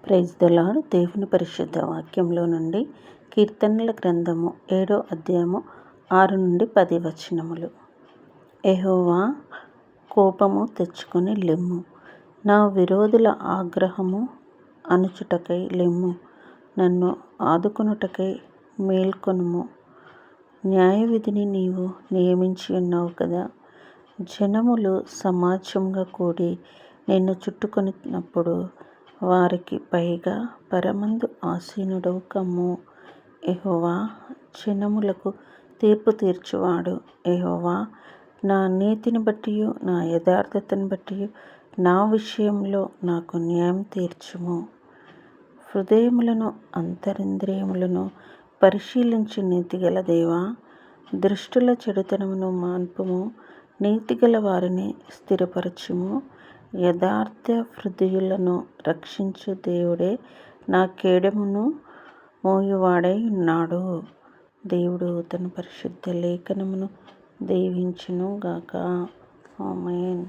Praise the lord. దేవుని పరిశుద్ధ వాక్యంలో నుండి కీర్తనల గ్రంథము 7వ అధ్యాయము 6 నుండి 10 వచనములు. యెహోవా, కోపము తెచ్చుకొని లెమ్ము, నా విరోధుల ఆగ్రహము అణుచుటకై లెమ్ము, నన్ను ఆదుకొనుటకై మేల్కొనుము. న్యాయవిధిని నీవు నియమించి ఉన్నావు కదా. జనములు సమాజంగా కూడి నిన్ను చుట్టుకొనినప్పుడు వారికి పైగా పరమందు ఆసీనుడవు కమ్ము. యెహోవా జనములకు తీర్పు తీర్చువాడు. యెహోవా, నా నీతిని బట్టియు నా యథార్థతను బట్టియు నా విషయంలో నాకు న్యాయం తీర్చుము. హృదయములను అంతరింద్రియములను పరిశీలించి నీతిగల దేవా, దుష్టుల చెడుతనమును మాన్పుము. నీతిగల వారిని స్థిరపరచుము. యథార్థ హృదయులను రక్షించు దేవుడే నా కేడెమును మోయువాడై ఉన్నాడు. దేవుడు తన పరిశుద్ధ లేఖనమును దీవించును గాక. ఆమేన్.